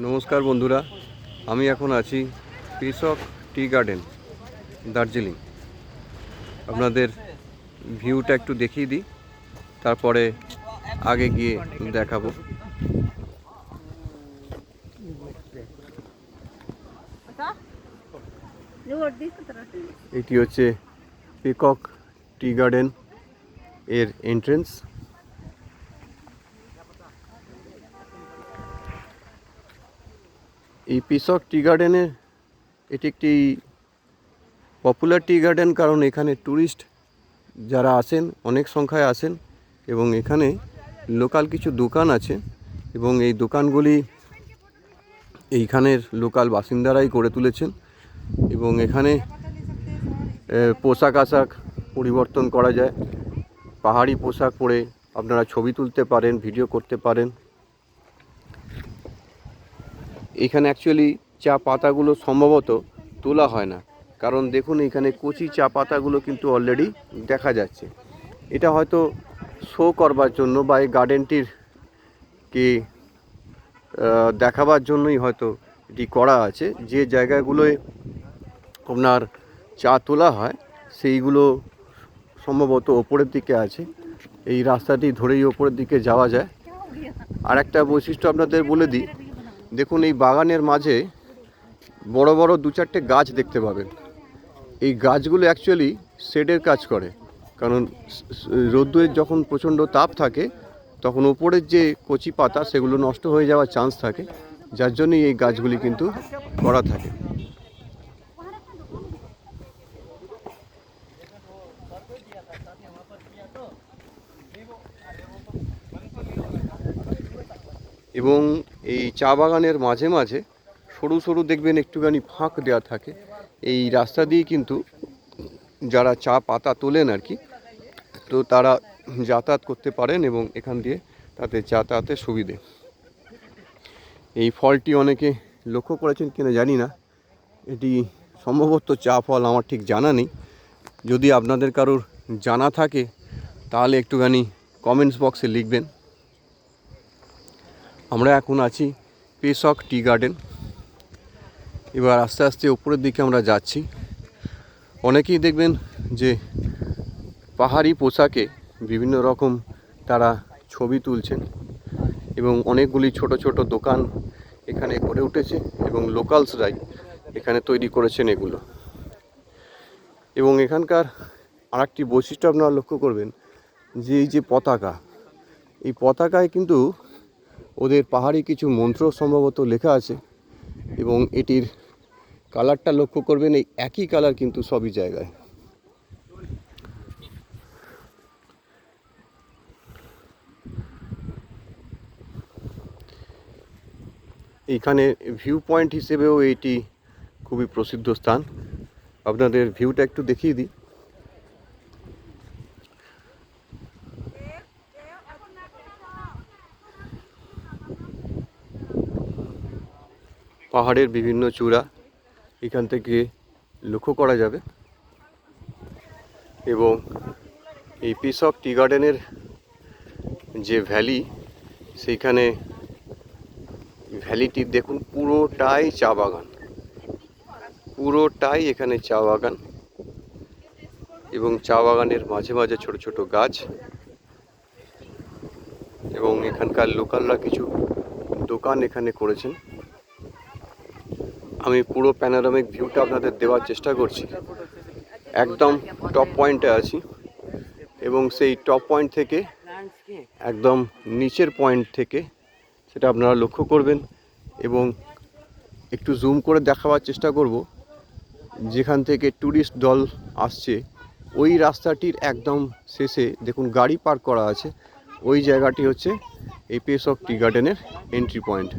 নমস্কার বন্ধুরা, আমি এখন আছি পিসক টি গার্ডেন, দার্জিলিং। আপনাদের ভিউটা একটু দেখিয়ে দিই, তারপরে আগে গিয়ে দেখাবো। এটি হচ্ছে পিকক টি গার্ডেন এর এন্ট্রেন্স। এই পিসক টি গার্ডেনে এটি একটি পপুলার টি গার্ডেন, কারণ এখানে ট্যুরিস্ট যারা আসেন অনেক সংখ্যায় আসেন এবং এখানে লোকাল কিছু দোকান আছে এবং এই দোকানগুলি এইখানের লোকাল বাসিন্দারাই করে তুলেছেন এবং এখানে পোশাক আশাক পরিবর্তন করা যায়। পাহাড়ি পোশাক পরে আপনারা ছবি তুলতে পারেন, ভিডিও করতে পারেন। এখানে অ্যাকচুয়ালি চা পাতাগুলো সম্ভবত তোলা হয় না, কারণ দেখুন এখানে কচি চা পাতাগুলো কিন্তু অলরেডি দেখা যাচ্ছে। এটা হয়তো শো করবার জন্য বা এই গার্ডেনটির কে দেখাবার জন্যই হয়তো এটি করা আছে। যে জায়গাগুলোয় আপনার চা তোলা হয় সেইগুলো সম্ভবত ওপরের দিকে আছে। এই রাস্তাটি ধরেই ওপরের দিকে যাওয়া যায়। আর একটা বৈশিষ্ট্য আপনাদের বলে দিই, দেখুন এই বাগানের মাঝে বড় বড় দু চারটে গাছ দেখতে পাবেন। এই গাছগুলো অ্যাকচুয়ালি শেডের কাজ করে, কারণ রোদ্দুরের যখন প্রচণ্ড তাপ থাকে তখন উপরের যে কচি পাতা সেগুলো নষ্ট হয়ে যাওয়ার চান্স থাকে, যার জন্যই এই গাছগুলি কিন্তু করা থাকে। এবং এই চা বাগানের মাঝে মাঝে সরু সরু দেখবেন একটুখানি ফাঁক দেওয়া থাকে। এই রাস্তা দিয়ে কিন্তু যারা চা পাতা তোলেন আর কি, তো তারা যাতায়াত করতে পারেন এবং এখান দিয়ে তাতে যাতায়াতের সুবিধে। এই ফলটি অনেকে লক্ষ্য করেছেন কিনা জানি না, এটি সম্ভবত চা ফল, আমার ঠিক জানা নেই। যদি আপনাদের কারোর জানা থাকে তাহলে একটুখানি কমেন্টস বক্সে লিখবেন। আমরা এখন আছি পিসক টি গার্ডেন। এবার আস্তে আস্তে উপরের দিকে আমরা যাচ্ছি। অনেকেই দেখবেন যে পাহাড়ি পোশাকে বিভিন্ন রকম তারা ছবি তুলছেন এবং অনেকগুলি ছোট ছোট দোকান এখানে গড়ে উঠেছে এবং লোকালসরাই এখানে তৈরি করেছেন এগুলো। এবং এখানকার আরেকটি বৈশিষ্ট্য আপনারা লক্ষ্য করবেন যে এই যে পতাকা, এই পতাকায় কিন্তু ওদের পাহাড়ি কিছু মন্ত্র সম্ভবত লেখা আছে এবং এটির কালারটা লক্ষ্য করবেন, এই একই কালার কিন্তু সবই জায়গায়। এইখানে ভিউ পয়েন্ট হিসেবেও এটি খুবই প্রসিদ্ধ স্থান। আপনাদের ভিউটা একটু দেখিয়ে দিই। পাহাড়ের বিভিন্ন চূড়া এখান থেকে লক্ষ্য করা যাবে এবং এই পিসক টি গার্ডেনের যে ভ্যালি, সেইখানে ভ্যালিটি দেখুন পুরোটাই চা বাগান, পুরোটাই এখানে চা বাগান এবং চা বাগানের মাঝে মাঝে ছোট ছোট গাছ এবং এখানকার লোকালরা কিছু দোকান এখানে করেছেন। আমি পুরো প্যানোরামিক ভিউটা আপনাদের দেওয়ার চেষ্টা করছি। একদম টপ পয়েন্টে আছি এবং সেই টপ পয়েন্ট থেকে একদম নিচের পয়েন্ট থেকে সেটা আপনারা লক্ষ্য করবেন এবং একটু জুম করে দেখাবার চেষ্টা করব। যেখান থেকে ট্যুরিস্ট দল আসছে ওই রাস্তাটির একদম শেষে দেখুন গাড়ি পার্ক করা আছে, ওই জায়গাটি হচ্ছে এই পিসক টি গার্ডেনের এন্ট্রি পয়েন্ট।